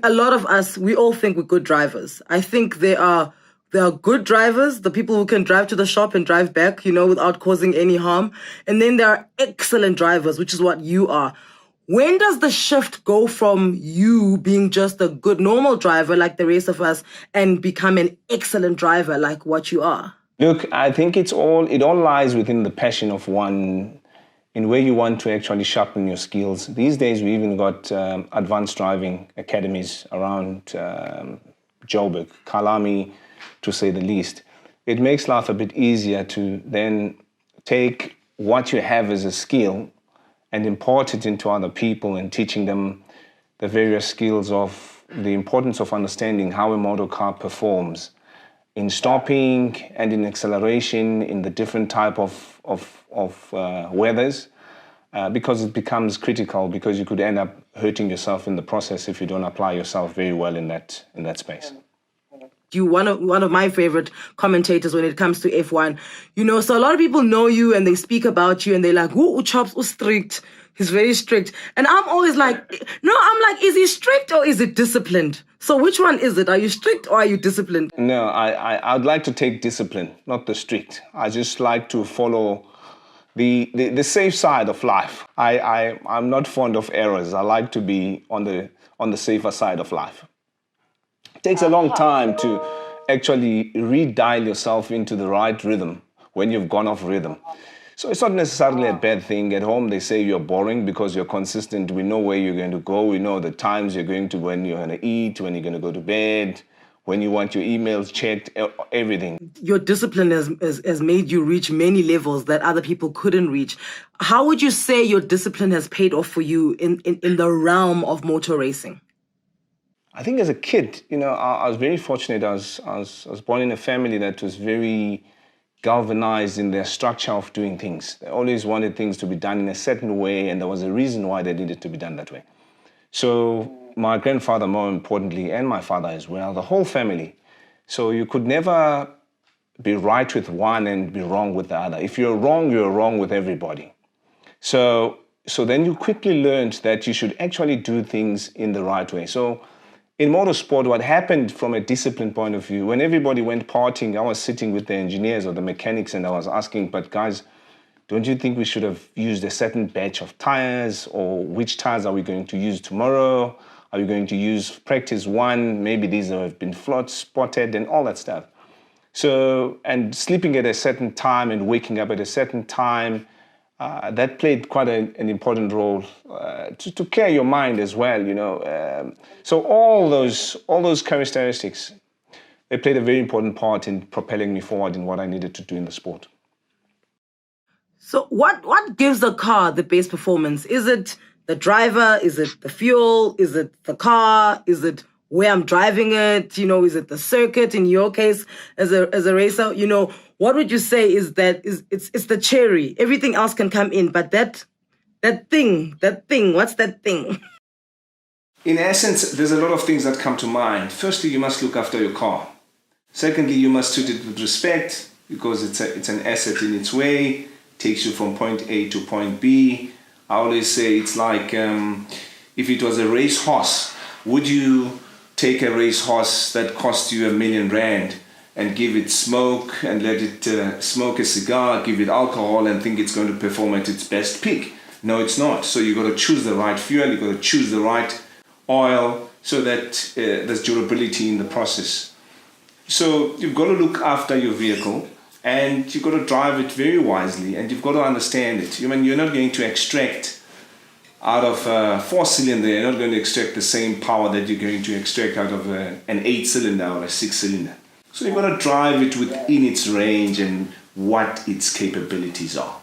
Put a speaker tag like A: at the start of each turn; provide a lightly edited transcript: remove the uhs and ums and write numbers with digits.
A: a lot of us, we all think we're good drivers. I think there are good drivers, the people who can drive to the shop and drive back, without causing any harm. And then there are excellent drivers, which is what you are. When does the shift go from you being just a good normal driver like the rest of us and become an excellent driver like what you are?
B: Look, I think it all lies within the passion of one, in where you want to actually sharpen your skills. These days, we even got advanced driving academies around Joburg, Kalami, to say the least. It makes life a bit easier to then take what you have as a skill and import it into other people and teaching them the various skills of the importance of understanding how a motor car performs in stopping and in acceleration, in the different type of weathers, because it becomes critical, because you could end up hurting yourself in the process if you don't apply yourself very well in that space.
A: You one of my favorite commentators when it comes to F1. So a lot of people know you and they speak about you and they're like, "Ooh, Chops was strict. He's very strict." And I'm always like, no, I'm like, is he strict or is it disciplined? So which one is it? Are you strict or are you disciplined?
B: No, I'd like to take discipline, not the strict. I just like to follow the safe side of life. I'm not fond of errors. I like to be on the safer side of life. It takes a long time to actually redial yourself into the right rhythm when you've gone off rhythm. So it's not necessarily a bad thing. At home, they say you're boring because you're consistent. We know where you're going to go. We know the times you're going to, when you're going to eat, when you're going to go to bed, when you want your emails checked, everything.
A: Your discipline has made you reach many levels that other people couldn't reach. How would you say your discipline has paid off for you in the realm of motor racing?
B: I think as a kid, I was very fortunate. I was born in a family that was very galvanized in their structure of doing things. They always wanted things to be done in a certain way, and there was a reason why they needed to be done that way. So my grandfather, more importantly, and my father as well, the whole family. So you could never be right with one and be wrong with the other. If you're wrong with everybody. So then you quickly learned that you should actually do things in the right way. So in motorsport, what happened from a discipline point of view, when everybody went partying, I was sitting with the engineers or the mechanics and I was asking, but guys, don't you think we should have used a certain batch of tires, or which tires are we going to use tomorrow? Are we going to use practice one? Maybe these have been spotted and all that stuff. So, and sleeping at a certain time and waking up at a certain time, that played quite an important role to care your mind as well, So all those characteristics, they played a very important part in propelling me forward in what I needed to do in the sport.
A: So what gives a car the best performance? Is it the driver? Is it the fuel? Is it the car? Is it where I'm driving it? Is it the circuit? In your case, as a racer, what would you say is that it's the cherry? Everything else can come in, but that thing, what's that thing?
B: In essence, there's a lot of things that come to mind. Firstly, you must look after your car. Secondly, you must treat it with respect, because it's an asset in its way. It takes you from point A to point B. I always say it's like if it was a race horse, would you take a race horse that cost you R1 million and give it smoke and let it smoke a cigar, give it alcohol and think it's going to perform at its best peak? No, it's not. So you've got to choose the right fuel, you've got to choose the right oil so that there's durability in the process. So you've got to look after your vehicle and you've got to drive it very wisely and you've got to understand it. You're not going to extract out of a 4-cylinder, you're not going to extract the same power that you're going to extract out of an 8-cylinder or a 6-cylinder. So you've got to drive it within its range and what its capabilities are.